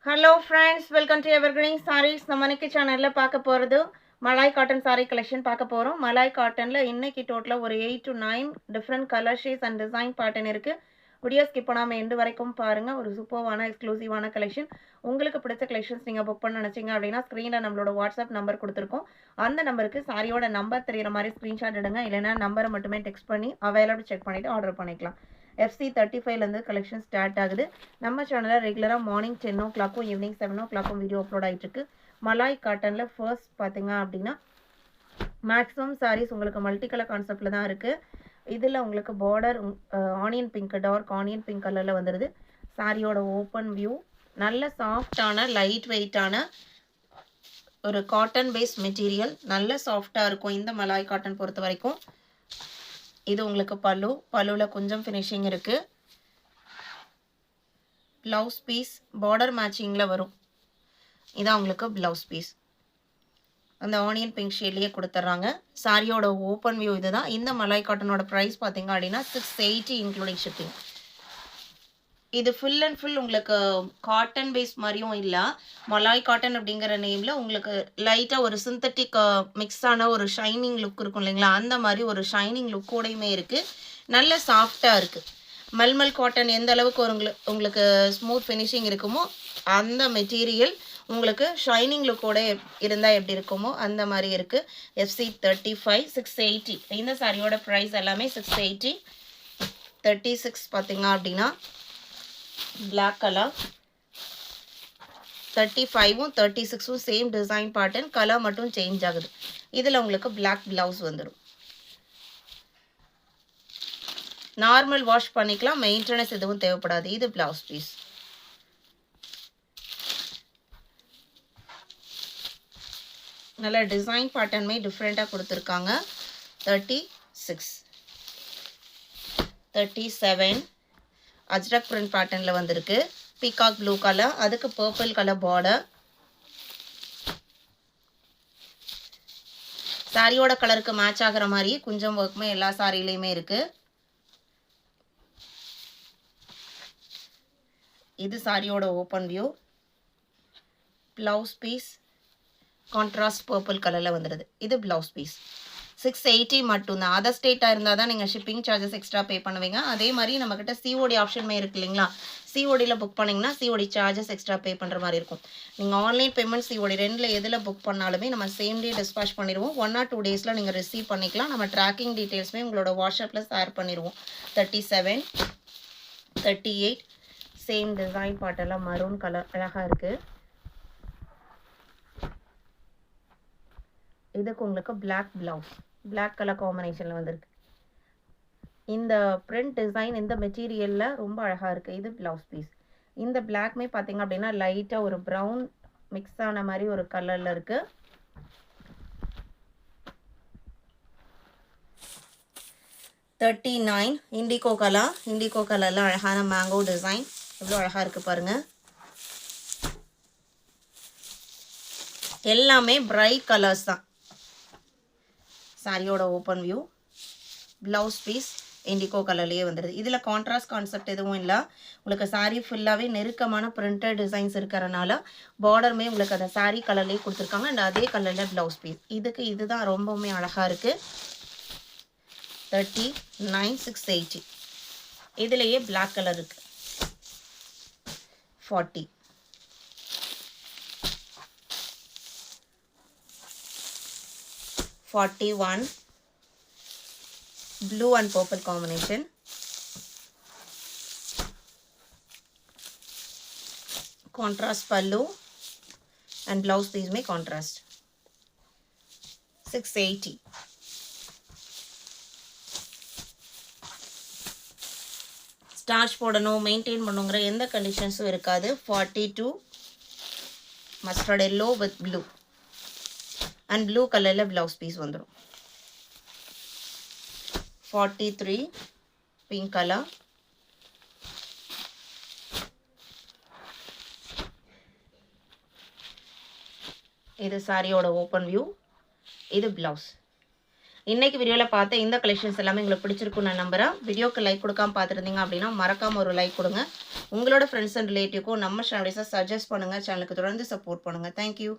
Hello friends, welcome to Evergreen Sarees. நம்ம இன்னைக்கு சேனல்ல பார்க்க போறது மலாய் காட்டன் saree collection பார்க்க போறோம். மலாய் காட்டன்ல இன்னைக்கு டோட்டலா ஒரு 8 to 9 different color shades and design pattern இருக்கு. வீடியோ ஸ்கிப் பண்ணாம எண்ட் வரைக்கும் பாருங்க. ஒரு சூப்பர்வான எக்ஸ்க்ளூசிவான கலெக்ஷன். உங்களுக்கு பிடிச்ச கலெக்ஷன்ஸ் நீங்க புக் பண்ண நினைச்சீங்க அப்படினா ஸ்கிரீன்ல நம்மளோட வாட்ஸ்அப் நம்பர் கொடுத்திருக்கோம். அந்த நம்பருக்கு சாரியோட நம்பர் தெரியற மாதிரி ஸ்கிரீன்ஷாட் எடுங்க. இல்லனா நம்பரை மட்டுமே டெக்ஸ்ட் பண்ணி அவைலபிள் செக் பண்ணிட்டு ஆர்டர் பண்ணிக்கலாம். FC35 ல இருந்து கலெக்ஷன் ஸ்டார்ட் ஆகுது. நம்ம சேனல்ல ரெகுலரா morning 10 o'clock evening 7 o'clock video upload ஆயிட்டு இருக்கு. மலாய் காட்டன்ல ஃபர்ஸ்ட் பாத்தீங்க அப்படினா மேக்ஸிமம் sarees உங்களுக்கு மல்டி கலர் கான்செப்ட்ல தான் இருக்கு. இதுல உங்களுக்கு border onion pink dark onion pink கலர்ல வந்துருது. சாரியோட ஓபன் வியூ நல்ல சாஃப்ட்டான லைட் வெயிட்டான ஒரு காட்டன் பேஸ் மெட்டீரியல் நல்ல சாஃப்ட்டா இருக்கும் இந்த மலாய் காட்டன் பொறுத்த வரைக்கும். இது உங்களுக்கு பல்லுல கொஞ்சம் ஃபினிஷிங் இருக்கு. ப்ளவுஸ் பீஸ் பார்டர் மேட்சிங்ல வரும். இதான் உங்களுக்கு ப்ளவுஸ் பீஸ். அந்த ஆனியன் பிங்க் ஷேட்லயே கொடுத்துறாங்க. சாரியோட ஓபன் வியூ இதுதான். இந்த மலாய் காட்டனோட பிரைஸ் பாத்தீங்க அப்படினா 680 இன்க்ளூடிங் ஷிப்பிங். இது ஃபுல் அண்ட் ஃபுல் உங்களுக்கு காட்டன் பேஸ் மாதிரியும் இல்ல. மலாய் காட்டன் அப்படிங்கிற நேம்ல உங்களுக்கு லைட்டா ஒரு சிந்தட்டிக் மிக்ஸ் ஆன ஒரு ஷைனிங் லுக் இருக்கும் இல்லைங்களா, அந்த மாதிரி ஒரு ஷைனிங் லுக்கோடையுமே இருக்கு. நல்ல சாஃப்டா இருக்கு. மல்மல் காட்டன் எந்த அளவுக்கு உங்களுக்கு ஸ்மூத் ஃபினிஷிங் இருக்குமோ அந்த மெட்டீரியல் உங்களுக்கு ஷைனிங் லுக்கோட இருந்தா எப்படி இருக்குமோ அந்த மாதிரி இருக்கு. FC35 680. இந்த சாரியோட பிரைஸ் எல்லாமே 680. 36 பாத்தீங்க அப்படின்னா black color. 35 36 same design pattern, colour மட்டும் சேஞ்ச் ஆகுது. இதுல உங்களுக்கு black blouse வந்துரும். நார்மல் வாஷ் பண்ணிக்கலாம், மெயின்டெனன்ஸ் எதுவும் தேவைப்படாது. இது blouse பீஸ். நல்ல டிசைன் பேட்டர்னுமே டிஃப்ரெண்டா கொடுத்திருக்காங்க. 36 37 அஜ்ரக் பிரிண்ட் பேட்டர்ன்ல வந்திருக்கு. பீகாக் ப்ளூ கலர், அதுக்கு பர்பிள் கலர் பார்டர். சாரியோட கலருக்கு மேட்ச் ஆகிற மாதிரி குஞ்சம் ஒர்க்குமே எல்லா சாரியிலையுமே இருக்கு. இது சாரியோட open view. Blouse piece contrast purple கலர்ல வந்துருது. இது பிளவுஸ் பீஸ். 680 மட்டும்தான். அதர் ஸ்டேட்டா இருந்தால் தான் நீங்கள் ஷிப்பிங் சார்ஜஸ் எக்ஸ்ட்ரா பே பண்ணுவீங்க. அதே மாதிரி நம்மக்கிட்ட சிஓடி ஆப்ஷனுமே இருக்கு இல்லைங்களா, சிஓடியில் புக் பண்ணிங்கன்னா சிஓடி சார்ஜஸ் எக்ஸ்ட்ரா பே பண்ணுற மாதிரி இருக்கும். நீங்கள் ஆன்லைன் பேமெண்ட் சிஓடி ரெண்டில் எதில் புக் பண்ணாலுமே நம்ம சேம் டே டிஸ்பேச் பண்ணிடுவோம். 1 or 2 டேஸில் நீங்கள் ரிசீவ் பண்ணிக்கலாம். நம்ம ட்ராக்கிங் டீட்டெயில்ஸுமே உங்களோட வாட்ஸ்அப்பில் ஷேர் பண்ணிடுவோம். 37 38 சேம் டிசைன் பாட்டெல்லாம் மரூன் கலர் அழகாக இருக்குது. இதுக்கு உங்களுக்கு பிளாக் பிளவுஸ், பிளாக் கலர் காம்பினேஷன்ல வந்திருக்கு. இந்த பிரிண்ட் டிசைன் இந்த மெட்டீரியல்ல ரொம்ப அழகா இருக்கு. இது பிளவுஸ் பீஸ். இந்த பிளாக்மே பாத்தீங்க அப்படின்னா லைட்டா ஒரு பிரவுன் மிக்ஸ் ஆன மாதிரி ஒரு கலர்ல இருக்கு. Indigo colour. இண்டிகோ கலர்ல அழகான மேங்கோ டிசைன் எவ்வளவு அழகா இருக்கு பாருங்க. எல்லாமே பிரைட் கலர்ஸ் தான். சாரியோட open view. Blouse piece indigo கலர்லேயே வந்துடுது. இதில் கான்ட்ராஸ்ட் கான்செப்ட் எதுவும் இல்லை. உங்களுக்கு சாரீ ஃபுல்லாகவே நெருக்கமான பிரிண்டட் டிசைன்ஸ் இருக்கிறனால பார்டருமே உங்களுக்கு அந்த சாரீ கலர்லேயே கொடுத்துருக்காங்க. அண்ட் அதே கலரில் பிளவுஸ் பீஸ். இதுதான் ரொம்பவுமே அழகாக இருக்குது. 39 680. இதுலேயே பிளாக் கலர் இருக்கு. 40 41 blue and purple combination. Contrast pallu and blouse piece may contrast. 680. Starch போடணும், மெயின்டைன் பண்ணுங்கிற எந்த கண்டிஷன்ஸும் இருக்காது. 42 mustard yellow with blue and blue கலர்ல பிளவுஸ் பீஸ் வந்துடும். 43 பிங்க் கலர். இது சாரியோட ஓப்பன் வியூ. இது பிளவுஸ். இன்னைக்கு வீடியோவில் பார்த்த இந்த கலெக்ஷன்ஸ் எல்லாமே உங்களுக்கு பிடிச்சிருக்கும் நான் நம்புறேன். வீடியோக்கு லைக் கொடுக்காம பார்த்துருந்தீங்க அப்படின்னா மறக்காமல் ஒரு லைக் கொடுங்க. உங்களோட ஃப்ரெண்ட்ஸ் அண்ட் ரிலேட்டிவ்க்கும் நம்ம சேனல்ஸை சஜஸ்ட் பண்ணுங்கள். சேனலுக்கு தொடர்ந்து சப்போர்ட் பண்ணுங்கள். தேங்க்யூ.